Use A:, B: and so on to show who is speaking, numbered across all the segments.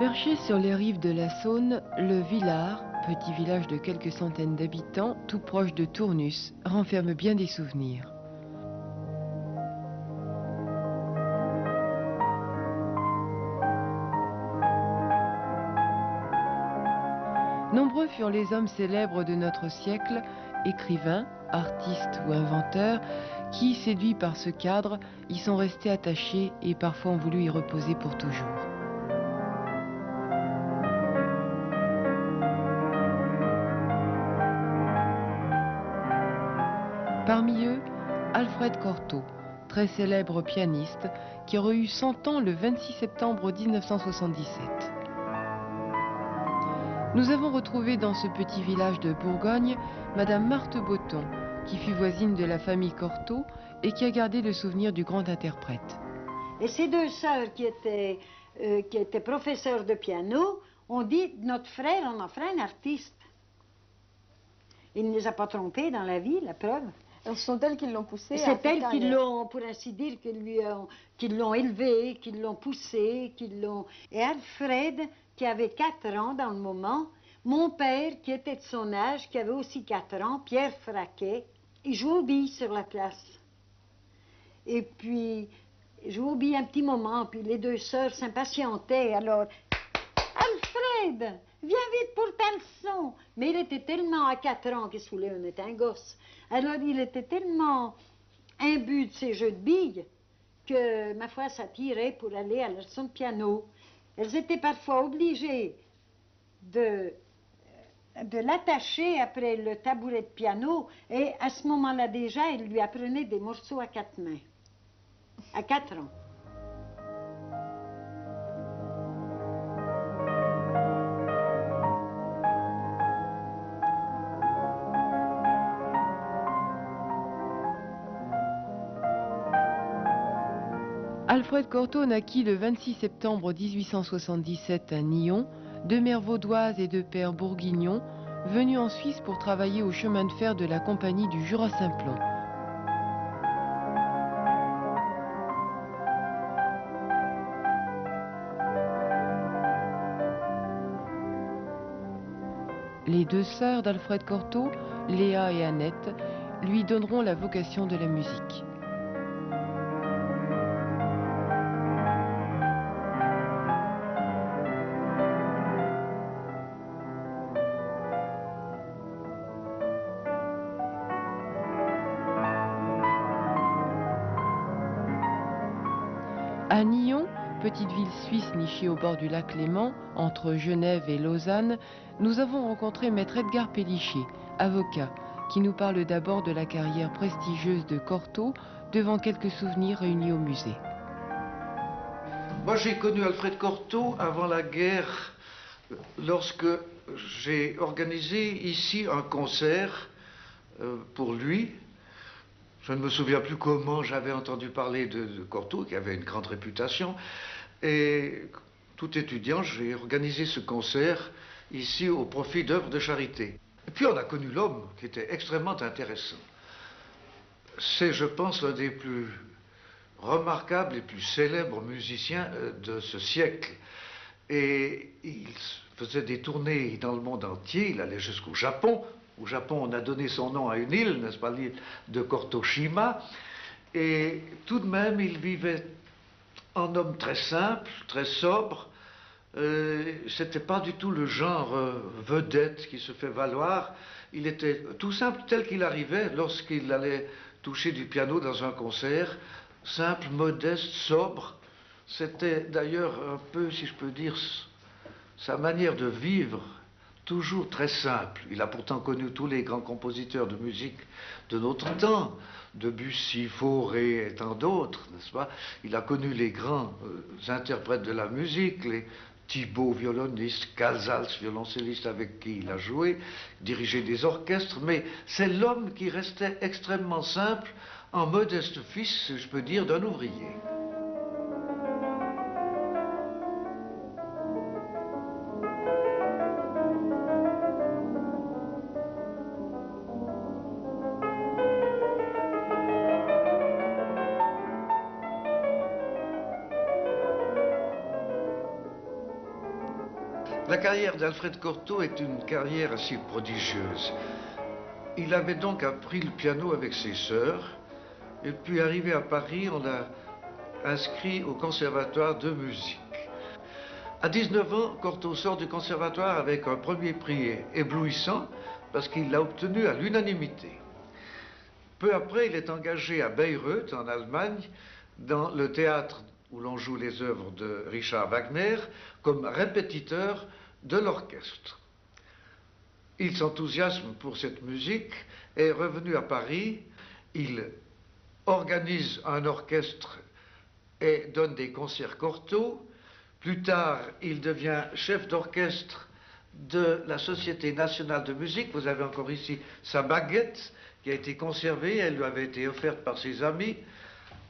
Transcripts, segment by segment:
A: Perché sur les rives de la Saône, le Villard, petit village de quelques centaines d'habitants, tout proche de Tournus, renferme bien des souvenirs. Nombreux furent les hommes célèbres de notre siècle, écrivains, artistes ou inventeurs, qui, séduits par ce cadre, y sont restés attachés et parfois ont voulu y reposer pour toujours. Parmi eux, Alfred Cortot, très célèbre pianiste, qui aurait eu 100 ans le 26 septembre 1977. Nous avons retrouvé dans ce petit village de Bourgogne Madame Marthe Botton, qui fut voisine de la famille Cortot et qui a gardé le souvenir du grand interprète.
B: Et ces deux sœurs qui étaient professeurs de piano ont dit, notre frère, on en fera un artiste. Il ne les a pas trompés dans la vie, la preuve.
C: Ce sont elles qui l'ont poussé.
B: C'est elles qui l'ont, pour ainsi dire, qui l'ont élevé, qui l'ont poussé, qui l'ont... Et Alfred, qui avait 4 ans dans le moment, mon père, qui était de son âge, qui avait aussi 4 ans, Pierre Fraquet, il jouait aux billes sur la place. Et puis, il jouait aux billes un petit moment, puis les deux sœurs s'impatientaient, alors... Alfred, viens vite pour ta leçon. Mais il était tellement à 4 ans, qu'est-ce que vous voulez, on était un gosse. Alors il était tellement imbu de ces jeux de billes que, ma foi, ça tirait pour aller à la leçon de piano. Elles étaient parfois obligées de l'attacher après le tabouret de piano et à ce moment-là déjà, elles lui apprenaient des morceaux à 4 mains. À 4 ans.
A: Alfred Cortot naquit le 26 septembre 1877 à Nyons, de mère vaudoise et de père bourguignon, venu en Suisse pour travailler au chemin de fer de la compagnie du Jura-Simplon. Les deux sœurs d'Alfred Cortot, Léa et Annette, lui donneront la vocation de la musique. À Nyons, petite ville suisse nichée au bord du lac Léman, entre Genève et Lausanne, nous avons rencontré maître Edgar Péliché, avocat, qui nous parle d'abord de la carrière prestigieuse de Cortot devant quelques souvenirs réunis au musée.
D: Moi, j'ai connu Alfred Cortot avant la guerre, lorsque j'ai organisé ici un concert pour lui. Je ne me souviens plus comment j'avais entendu parler de Cortot, qui avait une grande réputation. Et tout étudiant, j'ai organisé ce concert ici au profit d'œuvres de charité. Et puis on a connu l'homme qui était extrêmement intéressant. C'est, je pense, l'un des plus remarquables et plus célèbres musiciens de ce siècle. Et il faisait des tournées dans le monde entier, il allait jusqu'au Japon. Au Japon, on a donné son nom à une île, n'est-ce pas, l'île de Kortoshima. Et tout de même, il vivait en homme très simple, très sobre. C'était pas du tout le genre vedette qui se fait valoir. Il était tout simple tel qu'il arrivait lorsqu'il allait toucher du piano dans un concert. Simple, modeste, sobre. C'était d'ailleurs un peu, si je peux dire, sa manière de vivre, toujours très simple. Il a pourtant connu tous les grands compositeurs de musique de notre temps, Debussy, Fauré et tant d'autres, n'est-ce pas? Il a connu les grands interprètes de la musique, les Thibault, violoniste, Casals, violoncelliste avec qui il a joué, dirigé des orchestres, mais c'est l'homme qui restait extrêmement simple, en modeste fils, je peux dire, d'un ouvrier. La carrière d'Alfred Cortot est une carrière assez prodigieuse. Il avait donc appris le piano avec ses sœurs, et puis arrivé à Paris, on l'a inscrit au conservatoire de musique. À 19 ans, Cortot sort du conservatoire avec un premier prix éblouissant parce qu'il l'a obtenu à l'unanimité. Peu après, il est engagé à Bayreuth, en Allemagne, dans le théâtre où l'on joue les œuvres de Richard Wagner, comme répétiteur de l'orchestre. Il s'enthousiasme pour cette musique et revenu à Paris, il organise un orchestre et donne des concerts Cortot. Plus tard, il devient chef d'orchestre de la Société nationale de musique. Vous avez encore ici sa baguette qui a été conservée, elle lui avait été offerte par ses amis.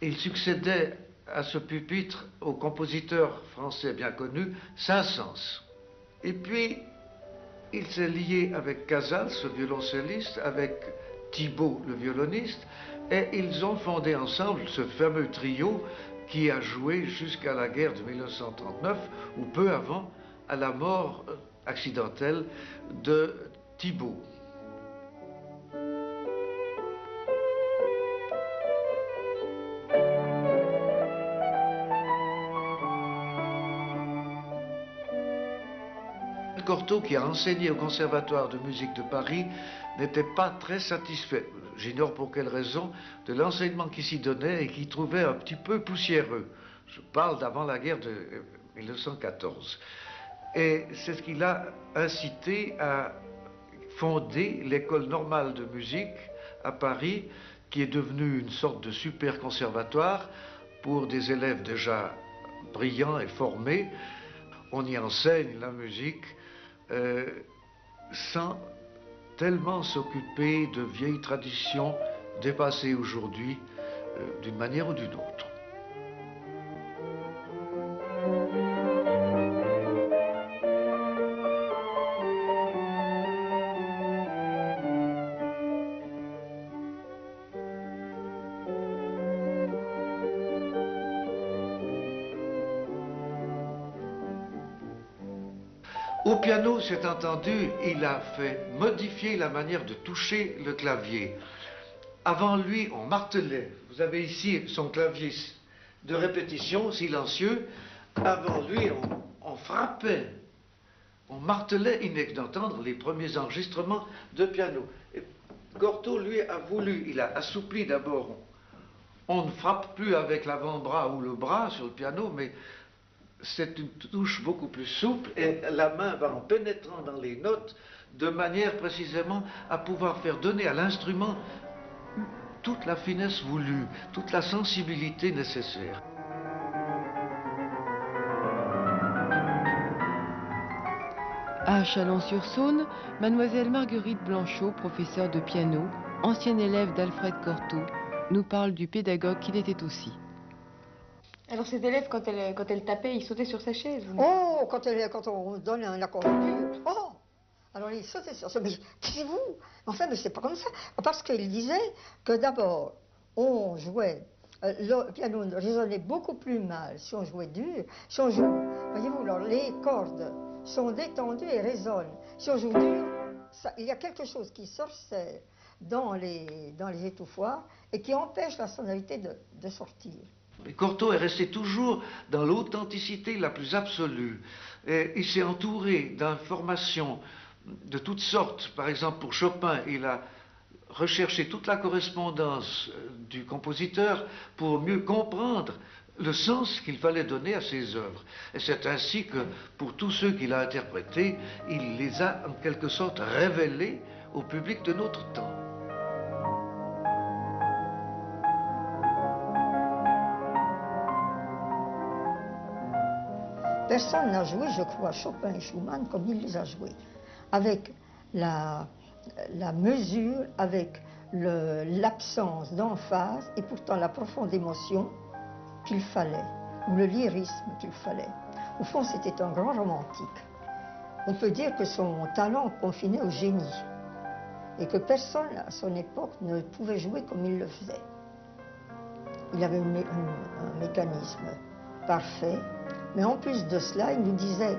D: Il succédait à ce pupitre au compositeur français bien connu, Saint-Saëns. Et puis, il s'est lié avec Casals, le violoncelliste, avec Thibault, le violoniste, et ils ont fondé ensemble ce fameux trio qui a joué jusqu'à la guerre de 1939, ou peu avant, à la mort accidentelle de Thibault. Cortot, qui a enseigné au Conservatoire de musique de Paris, n'était pas très satisfait, j'ignore pour quelle raison, de l'enseignement qui s'y donnait et qu'il trouvait un petit peu poussiéreux. Je parle d'avant la guerre de 1914. Et c'est ce qui l'a incité à fonder l'École normale de musique à Paris, qui est devenue une sorte de super conservatoire pour des élèves déjà brillants et formés. On y enseigne la musique sans tellement s'occuper de vieilles traditions dépassées aujourd'hui d'une manière ou d'une autre. Au piano, c'est entendu, il a fait modifier la manière de toucher le clavier. Avant lui, on martelait. Vous avez ici son clavier de répétition, silencieux. Avant lui, on frappait. On martelait. Il n'est que d'entendre les premiers enregistrements de piano. Et Cortot, lui, a voulu, il a assoupli d'abord. On ne frappe plus avec l'avant-bras ou le bras sur le piano, mais c'est une touche beaucoup plus souple et la main va en pénétrant dans les notes de manière précisément à pouvoir faire donner à l'instrument toute la finesse voulue, toute la sensibilité nécessaire.
A: À Chalon-sur-Saône, mademoiselle Marguerite Blanchot, professeure de piano, ancienne élève d'Alfred Cortot, nous parle du pédagogue qu'il était aussi.
C: Alors cet élève, quand elle tapait, il sautait sur sa chaise.
B: Oh, quand on donne un accord dur, oh, alors il sautait sur ça. Mais taisez-vous. Enfin, mais c'est pas comme ça. Parce qu'il disait que d'abord, on jouait, le piano résonnait beaucoup plus mal si on jouait dur. Si on joue, voyez-vous, alors les cordes sont détendues et résonnent. Si on joue dur, il y a quelque chose qui sorcelle dans les étouffoirs et qui empêche la sonorité de sortir.
D: Cortot est resté toujours dans l'authenticité la plus absolue. Et il s'est entouré d'informations de toutes sortes. Par exemple, pour Chopin, il a recherché toute la correspondance du compositeur pour mieux comprendre le sens qu'il fallait donner à ses œuvres. Et c'est ainsi que, pour tous ceux qu'il a interprétés, il les a en quelque sorte révélés au public de notre temps.
B: Personne n'a joué, je crois, Chopin et Schumann comme il les a joués, avec la mesure, avec l'absence d'emphase et pourtant la profonde émotion qu'il fallait, ou le lyrisme qu'il fallait. Au fond, c'était un grand romantique. On peut dire que son talent confinait au génie et que personne à son époque ne pouvait jouer comme il le faisait. Il avait un mécanisme parfait. Mais en plus de cela, il nous disait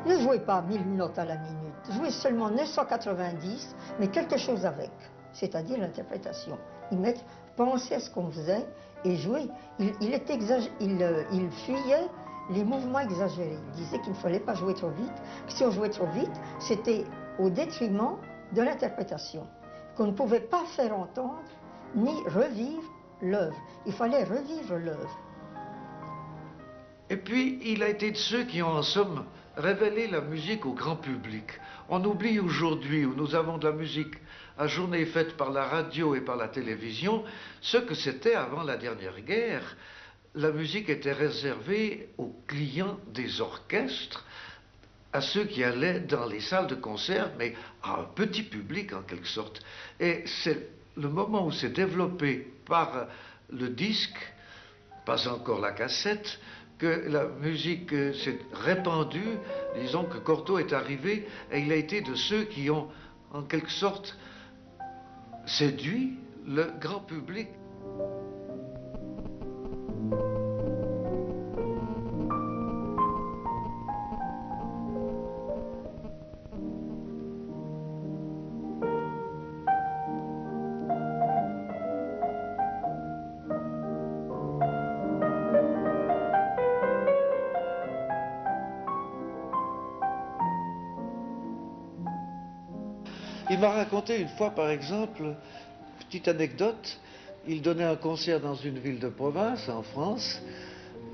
E: Ne jouez pas 1000 notes à la minute, jouez seulement 990, mais quelque chose avec, c'est-à-dire l'interprétation. Pensez à ce qu'on faisait et jouer. Il fuyait les mouvements exagérés. Il disait qu'il ne fallait pas jouer trop vite, que si on jouait trop vite, c'était au détriment de l'interprétation, qu'on ne pouvait pas faire entendre ni revivre l'œuvre. Il fallait revivre l'œuvre.
D: Et puis, il a été de ceux qui ont, en somme, révélé la musique au grand public. On oublie aujourd'hui, où nous avons de la musique à journée faite par la radio et par la télévision, ce que c'était avant la dernière guerre. La musique était réservée aux clients des orchestres, à ceux qui allaient dans les salles de concert, mais à un petit public en quelque sorte. Et c'est le moment où s'est développé par le disque, pas encore la cassette, que la musique s'est répandue. Disons que Cortot est arrivé et il a été de ceux qui ont en quelque sorte séduit le grand public. Il m'a raconté une fois, par exemple, petite anecdote, il donnait un concert dans une ville de province, en France.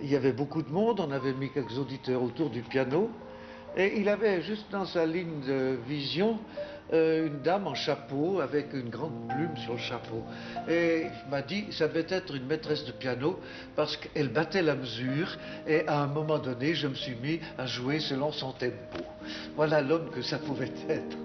D: Il y avait beaucoup de monde, on avait mis quelques auditeurs autour du piano, et il avait juste dans sa ligne de vision une dame en chapeau avec une grande plume sur le chapeau. Et il m'a dit, ça devait être une maîtresse de piano parce qu'elle battait la mesure et à un moment donné, je me suis mis à jouer selon son tempo. Voilà l'homme que ça pouvait être.